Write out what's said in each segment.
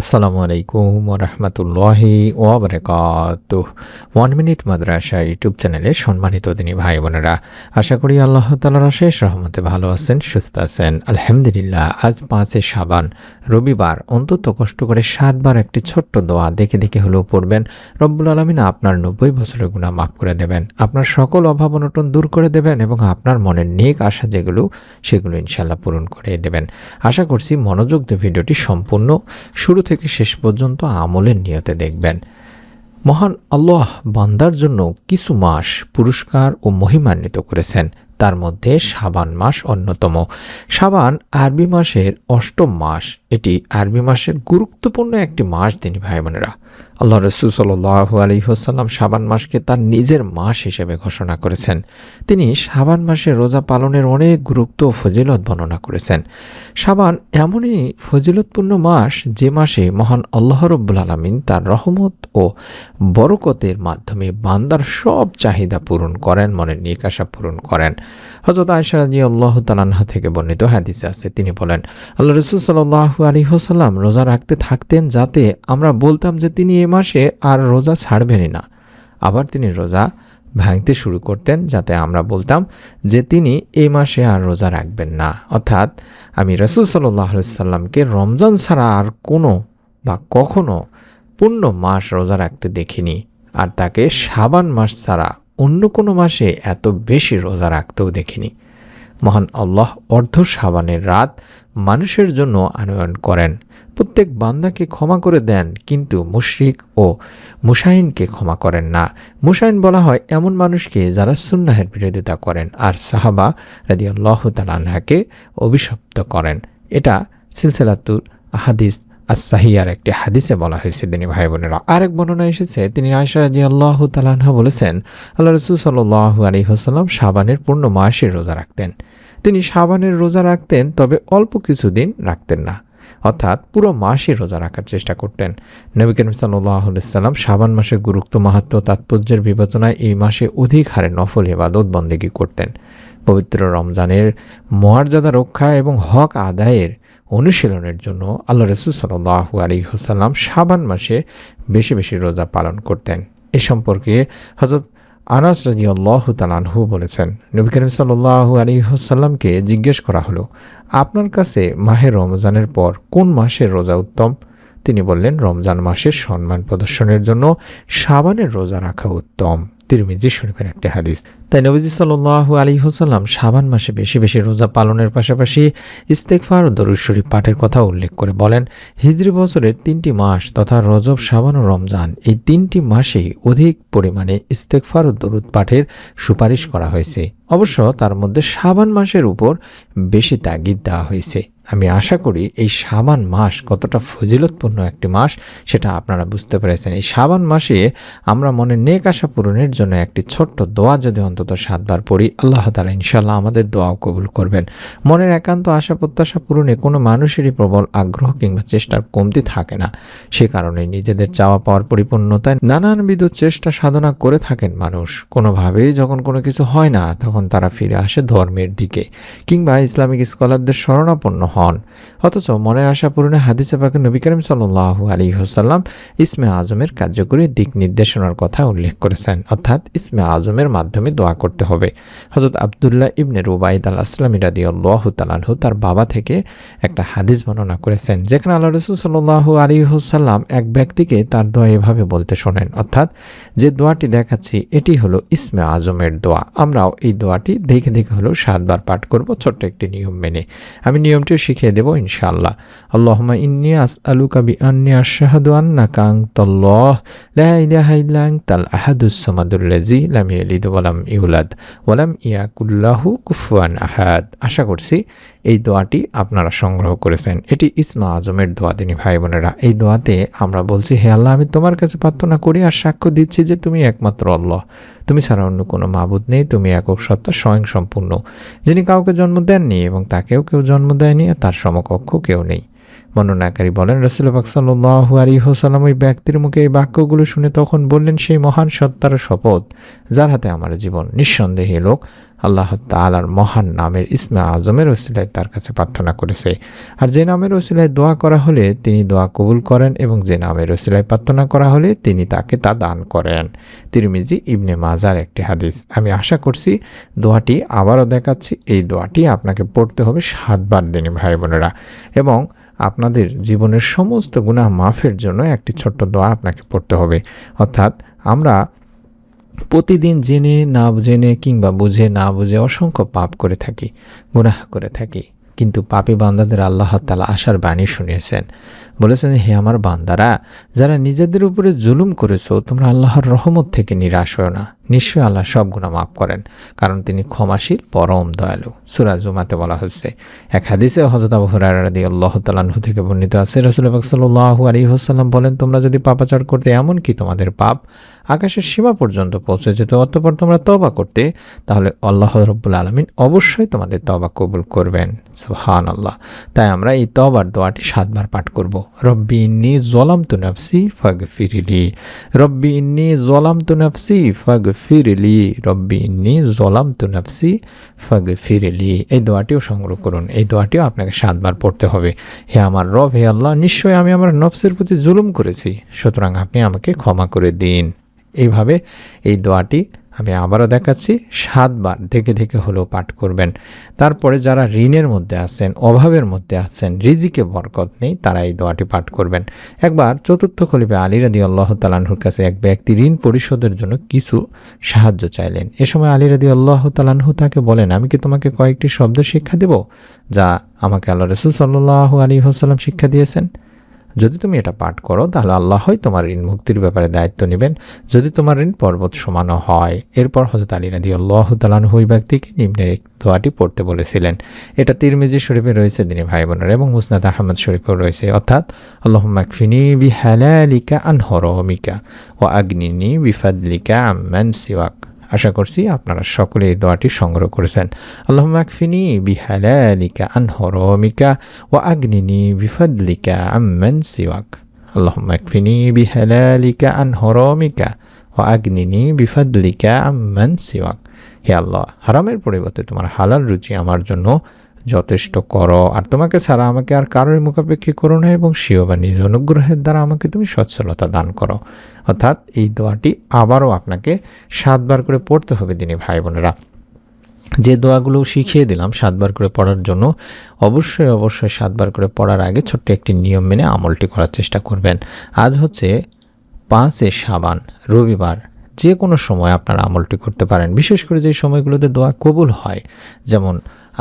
আসসালামু আলাইকুম ওয়া রাহমাতুল্লাহি ওয়া বারাকাতুহ। 1 মিনিট মাদ্রাসা ইউটিউব চ্যানেলে সম্মানিত দিনী ভাই বোনেরা, আশা করি আল্লাহ তাআলার অশেষ রহমতে ভালো আছেন, সুস্থ আছেন। আলহামদুলিল্লাহ। আজ 5 শাবান রবিবার। অন্তত কষ্ট করে 7 বার একটি ছোট্ট দোয়া দেখে দেখে হলেও পড়বেন। রব্বুল আলামিন আপনার 90 বছরের গুনাহ মাফ করে দেবেন, আপনার সকল অভাব অনটন দূর করে দেবেন এবং আপনার মনের নেক আশা যেগুলো সেগুলো ইনশাআল্লাহ পূরণ করে দেবেন। আশা করছি মনোযোগ দিয়ে ভিডিওটি সম্পূর্ণ শুরু থেকে শেষ পর্যন্ত আমলের নিয়তে দেখবেন। মহান আল্লাহ বান্দার জন্য কিছু মাস পুরস্কার ও মহিমান্বিত করেছেন, তার মধ্যে শাবান মাস অন্যতম। শাবান আরবি মাসের 8ম মাস। এটি আরবি মাসের গুরুত্বপূর্ণ একটি মাস তিনি ভাই বোনেরা। আল্লাহ রাসূল সাল্লাল্লাহু আলাইহি ওয়াসাল্লাম শাবান মাসকে তার নিজের মাস হিসেবে ঘোষণা করেছেন। তিনি শাবান মাসে রোজা পালনের অনেক গুরুত্ব ও ফজিলত বর্ণনা করেছেন। শাবান এমনই ফজিলতপূর্ণ মাস যে মাসে মহান আল্লাহ রাব্বুল আলামিন তার রহমত ও বরকতের মাধ্যমে বান্দার সব চাহিদা পূরণ করেন, মনের নেক আশা পূরণ করেন। হযরত আয়েশা রাদিয়াল্লাহু তাআলা আনহা থেকে বর্ণিত হাদিসে আছে, তিনি বলেন, আল্লাহ রাসূল সাল্লাল্লাহু আলাইহি ওয়াসাল্লাম রোজা রাখতে থাকতেন যাতে আমরা বলতাম যে তিনি এই মাসে আর রোজা ছাড়বেনই না। আবার তিনি রোজা ভাঙতে শুরু করতেন যাতে আমরা বলতাম যে তিনি এই মাসে আর রোজা রাখবেন না। অর্থাৎ আমি রাসূল সাল্লাল্লাহু আলাইহি ওয়াসাল্লামকে রমজান ছাড়া আর কোনো বা কখনো পূর্ণ মাস রোজা রাখতে দেখিনি, আর তাকে শাবান মাস ছাড়া অন্য কোনো মাসে এত বেশি রোজা রাখতেও দেখিনি। মহান আল্লাহ অর্ধ শাবানের রাত মানুষের জন্য আনয়ন করেন, প্রত্যেক বান্দাকে ক্ষমা করে দেন, কিন্তু মুশরিক ও মুশাহিনকে ক্ষমা করেন না। মুশাহিন বলা হয় এমন মানুষকে যারা সুন্নাহের বিরোধিতা করেন, আর সাহাবা রাদিয়াল্লাহু তাআলা আনহাকে অভিশপ্ত করেন। এটা সিলসিলাতুল আহাদিস as-সাহিহার একটি হাদিসে বলা হয়েছে দিনী ভাই বোনেরা। আরেক বর্ণনা এসেছে, তিনি আয়েশা রাদিয়াল্লাহু তাআলা আনহা বলেছেন, আল্লাহ রাসূল সাল্লাল্লাহু আলাইহি ওয়াসাল্লাম শাবানের পূর্ণ মাসে রোজা রাখতেন। তিনি শাবানের রোজা রাখতেন, তবে অল্প কিছুদিন রাখতেন না, অর্থাৎ পুরো মাসই রোজা রাখার চেষ্টা করতেন। নবী করিম সাল্লাল্লাহু আলাইহি ওয়াসাল্লাম শাবান মাসের গুরুত্ব, মাহাত্ম্য, তাৎপর্যের বিবেচনায় এই মাসে অধিক হারে নফল ইবাদত বন্দেগী করতেন। পবিত্র রমজানের মর্যাদা রক্ষা এবং হক আদায়ের অনুশীলনের জন্য আল্লাহ রাসূল সাল্লাল্লাহু আলাইহি ওয়াসাল্লাম শাবান মাসে বেশি বেশি রোজা পালন করতেন। এ সম্পর্কে হযরত আনাস রাদিয়াল্লাহু তাআলা আনহু বলেছেন, নবী করিম সাল্লাল্লাহু আলাইহি ওয়াসাল্লামকে জিজ্ঞেস করা হলো, আপনার কাছে মাহে রমজানের পর কোন মাসের রোজা উত্তম? তিনি বললেন, রমজান মাসের সম্মান প্রদর্শনের জন্য শাবানের রোজা রাখা উত্তম। তিরমিজি শরীফের একটি হাদিস। তাই নবীজি সাল্লাল্লাহু আলাইহি ওয়াসাল্লাম শাবান মাসে বেশি বেশি রোজা পালনের পাশাপাশি ইস্তেগফার ও দরুদ শরীফ পাঠের কথা উল্লেখ করে বলেন, হিজরি বছরের 3টি মাস তথা রজব, শাবান ও রমজান, এই 3টি মাসেই অধিক পরিমাণে ইস্তেগফার ও দরুদ পাঠের সুপারিশ করা হয়েছে। অবশ্য তার মধ্যে শাবান মাসের উপর বেশি তাগিদ দেওয়া হয়েছে। আমি আশা করি এই শাবান মাস কতটা ফজিলতপূর্ণ একটি মাস সেটা আপনারা বুঝতে পেরেছেন। এই শাবান মাসে আমরা মনের নেক আশা পূরণের জন্য একটি ছোট্ট দোয়া যদি অন্তত 7 বার পড়ি, আল্লাহ তাআলা ইনশাআল্লাহ আমাদের দোয়াও কবুল করবেন। মনের একান্ত আশা প্রত্যাশা পূরণে কোনো মানুষেরই প্রবল আগ্রহ কিংবা চেষ্টার কমতি থাকে না। সে কারণে নিজেদের চাওয়া পাওয়ার পরিপূর্ণতায় নানানবিধ চেষ্টা সাধনা করে থাকেন মানুষ। কোনোভাবেই যখন কোনো কিছু হয় না, তখন তারা ফিরে আসে ধর্মের দিকে কিংবা ইসলামিক স্কলারদের শরণাপন্ন হন। অথচ মনের আশা পূরণে হাদিসে পাকে নবী করিম সাল্লাল্লাহু আলাইহি ওয়াসাল্লাম ইসমে আজমের কার্যকরী দিক নির্দেশনার কথা উল্লেখ করেছেন, অর্থাৎ ইসমে আজমের মাধ্যমে দোয়া করতে হবে। হযরত আব্দুল্লাহ ইবনে রুবাইদ আল-আসলামী রাদিয়াল্লাহু তাআলা আনহু তার বাবা থেকে একটা হাদিস বর্ণনা করেছেন, যেখানে আল্লাহ রাসূল সাল্লাল্লাহু আলাইহি ওয়াসাল্লাম এক ব্যক্তিকে তার দোয়া এভাবে বলতে শোনেন, অর্থাৎ যে দোয়াটি দেখাচ্ছি এটি হলো ইসমে আজমের দোয়া। আমরাও এই দোয়াটি দেখে দেখে হলো 7 বার পাঠ করব, ছোট্ট একটি নিয়ম মেনে। আমি নিয়মটিও শিখিয়ে দেব ইনশাআল্লাহ। আল্লাহুম্মা ইন্নী আসআলুকা বিআন্নী আশহাদু আন্নাকা আনতাল্লাহ লা ইলাহা ইল্লা আনতাল আহাদুস সামাদুল্লাযী লাম ইয়ালিদ ওয়া লাম ইউলাদ ওয়া লাম ইয়াকুল লাহু কুফুয়ান আহাদ। আশা করছি এই দোয়াটি আপনারা সংগ্রহ করেছেন। এটি ইসমে আজমের দোয়া দিনী ভাই বোনেরা। এই দোয়াতে আমরা বলছি, হে আল্লাহ, আমি তোমার কাছে প্রার্থনা করি আর সাক্ষ্য দিচ্ছি যে তুমি একমাত্র আল্লাহ, তুমি ছাড়া অন্য কোনো মাবুদ নেই, তুমি একক সত্তা স্বয়ং সম্পূর্ণ, যিনি কাউকে জন্ম দেননি এবং তাকেও কেউ জন্ম দেয়নি, আর তার সমকক্ষ কেউ নেই। বর্ণনাকারী বলেন, রাসূল পাক সাল্লাল্লাহু আলাইহি ওয়াসাল্লাম ওই ব্যক্তির মুখে এই বাক্যগুলো শুনে তখন বললেন, সেই মহান সত্তার শপথ যার হাতে আমার জীবন, নিঃসন্দেহে লোক আল্লাহ তাআলার মহান নামের ইসমে আজমের ওসিলায় তার কাছে প্রার্থনা করেছে। আর যে নামের ওসিলায় দোয়া করা হলে তিনি দোয়া কবুল করেন, এবং যে নামের ওসিলায় প্রার্থনা করা হলে তিনি তাকে তা দান করেন। তিরমিজি ইবনে মাজার একটি হাদিস। আমি আশা করছি দোয়াটি আবারও দেখাচ্ছি। এই দোয়াটি আপনাকে পড়তে হবে 7 বার দিনী ভাই বোনেরা, এবং আপনাদের জীবনের সমস্ত গুনাহ মাফের জন্য একটি ছোট্ট দোয়া আপনাকে পড়তে হবে। অর্থাৎ আমরা প্রতিদিন জেনে না জেনে কিংবা বুঝে না বুঝে অসংখ্য পাপ করে থাকি, গুনাহ করে থাকি, কিন্তু পাপী বান্দাদের আল্লাহ তাআলা আশার বাণী শুনিয়েছেন। বলেছেন, হে আমার বান্দারা, যারা নিজেদের উপরে জুলুম করেছো, তোমরা আল্লাহর রহমত থেকে নিরাশ হও না। নিশ্চয়ই আল্লাহ সব গুনাহ মাফ করেন, কারণ তিনি ক্ষমাশীল, পরম দয়ালু। সূরা জুমাতে বলা হচ্ছে। এক হাদিসে হযরত আবু হুরায়রা রাদিয়াল্লাহু তাআলা আনহু থেকে বর্ণিত আছে, রাসূল পাক সাল্লাল্লাহু আলাইহি ওয়াসাল্লাম বলেন, তোমরা যদি পাপাচার করতে, এমনকি তোমাদের পাপ আকাশের সীমা পর্যন্ত পৌঁছে যেত, অতঃপর তোমরা তওবা করতে, তাহলে আল্লাহ রাব্বুল আলামিন অবশ্যই তোমাদের তওবা কবুল করবেন। সুবহানাল্লাহ। তাই আমরা এই তওবার দোয়াটি 7 বার পাঠ করব। রব্বি ইন্নী যালামতু নাফসি ফাগফিরলি, রব্বি ইন্নী যালামতু নাফসি ফাগফিরলি, রব্বি ইন্নী যালামতু নাফসি ফাগফিরলি। এই দোয়াটিও সংগ্রহ করুন। এই দোয়াটিও আপনাকে 7 বার পড়তে হবে। হে আমার রব, হে আল্লাহ, নিশ্চয়ই আমি আমার নফসের প্রতি জুলুম করেছি, সুতরাং আপনি আমাকে ক্ষমা করে দিন। এইভাবে এই দোয়াটি আমি আবারও দেখাচ্ছি, 7 বার দেখে দেখে হলেও পাঠ করবেন। তারপরে যারা ঋণের মধ্যে আছেন, অভাবের মধ্যে আছেন, রিজিকে বরকত নেই, তারা এই দোয়াটি পাঠ করবেন। একবার চতুর্থ খলিফা আলী রাদিয়াল্লাহু তাআলা আনহুর কাছে এক ব্যক্তি ঋণ পরিশোধের জন্য কিছু সাহায্য চাইলেন। এ সময় আলী রাদিয়াল্লাহু তাআলা আনহু তাকে বলেন, আমি কি তোমাকে কয়েকটি শব্দ শিক্ষা দেব, যা আমাকে আল্লাহ রাসূল সাল্লাল্লাহু আলাইহি ওয়াসাল্লাম শিক্ষা দিয়েছেন? যদি তুমি এটা পাঠ করো, তাহলে আল্লাহ হয় তোমার ঋণ মুক্তির ব্যাপারে দায়িত্ব নেবেন, যদি তোমার ঋণ পর্বত সমানও হয়। এরপর হযরত আলী রাদিয়াল্লাহু তাআলা আনহু ওই ব্যক্তিকে নিম্নের দোয়াটি পড়তে বলেছিলেন। এটা তিরমিজি শরীফে রয়েছে দিনী ভাই বোনেরা, এবং মুসনাদ আহমদ শরীফেও রয়েছে। অর্থাৎ, আল্লাহুম্মা কফিনি বিহালালিকা আন হারামিকা ওয়া আগনিনি বিফাদলিকা আম্মান সিওয়াক। আশা করছি আপনারা সকলে এই দোয়াটি সংগ্রহ করেছেন। আল্লাহুম্মা কফিনি বিহালালিকা আন হারামিকা ওয়া আগনিনি বিফাদলিকা আম্মান সিওয়াক। আল্লাহুম্মা কফিনি বিহালালিকা আন হারামিকা ওয়া আগনিনি বিফাদলিকা আম্মান সিওয়াক। হে আল্লাহ, হারামের পরিবর্তে তোমার হালাল রুচি আমার জন্য যথেষ্ট করো, আর তোমাকে ছাড়া আমাকে আর কারোর মুখাপেক্ষী করো না, এবং স্বীয় বা নিজ অনুগ্রহের দ্বারা আমাকে তুমি সচ্ছলতা দান করো। অর্থাৎ এই দোয়াটি আবারও আপনাকে 7 বার করে পড়তে হবে দিনী ভাই বোনেরা। যে দোয়াগুলো শিখিয়ে দিলাম 7 বার করে পড়ার জন্য, অবশ্যই 7 বার করে পড়ার আগে ছোট্ট একটি নিয়ম মেনে আমলটি করার চেষ্টা করবেন। আজ হচ্ছে 5 শাবান, রবিবার। যে কোনো সময় আপনারা আমলটি করতে পারেন, বিশেষ করে যে সময়গুলোতে দোয়া কবুল হয়, যেমন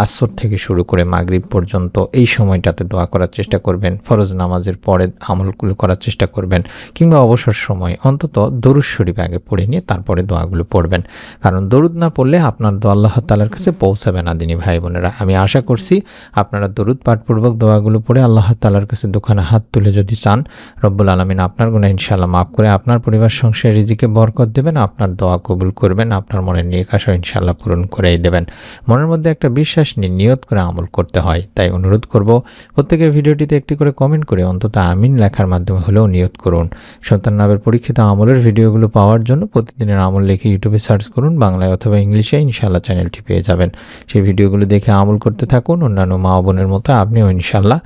আসর থেকে শুরু করে মাগরিব পর্যন্ত, এই সময়টাতে দোয়া করার চেষ্টা করবেন। ফরজ নামাজের পরে আমলগুলো করার চেষ্টা করবেন, কিংবা অবসর সময় অন্তত দরুদ শরীফ আগে পড়ে নিয়ে তারপরে দোয়াগুলো পড়বেন। কারণ দরুদ না পড়লে আপনার দোয়া আল্লাহ তাআলার কাছে পৌঁছাবে না দিনী ভাই বোনেরা। আমি আশা করছি আপনারা দরুদ পাঠপূর্বক দোয়াগুলো পড়ে আল্লাহ তাআলার কাছে দুখানা হাত তুলে যদি চান, রব্বুল আলামিন আপনার গুনাহ ইনশাআল্লাহ মাফ করে আপনার পরিবার সংসার রিজিকে বরকত দেবেন, আপনার দোয়া কবুল করবেন, আপনার মনের নেক আশা ইনশাআল্লাহ পূরণ করেই দেবেন। মনের মধ্যে একটা বিশ্বাস নিয়ত করে আমল করতে হয়। তাই অনুরোধ করব, প্রত্যেকের ভিডিওটিতে একটি করে কমেন্ট করে অন্তত আমিন লেখার মাধ্যমে হলেও নিয়ত করুন। সন্তান নামের পরীক্ষিত আমলের ভিডিওগুলো পাওয়ার জন্য প্রতিদিনের আমল লিখে ইউটিউবে সার্চ করুন, বাংলায় অথবা ইংলিশে, ইনশাআল্লাহ চ্যানেলটি পেয়ে যাবেন। সেই ভিডিওগুলো দেখে আমল করতে থাকুন। অন্যান্য মা বোনের মতো আপনিও ইনশাআল্লাহ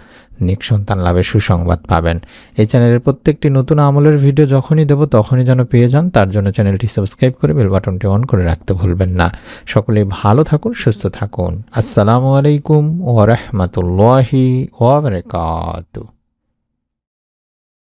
নেক সন্তান লাভের সুসংবাদ পাবেন। এই চ্যানেলের প্রত্যেকটি নতুন আমলের ভিডিও যখনই দেব তখনই যেন পেয়ে যান, তার জন্য চ্যানেলটি সাবস্ক্রাইব করে বেল বাটনটি অন করে রাখতে ভুলবেন না। সকলেই ভালো থাকুন, সুস্থ থাকুন। আসসালামু আলাইকুম ওয়া রাহমাতুল্লাহি ওয়া বারাকাতুহু।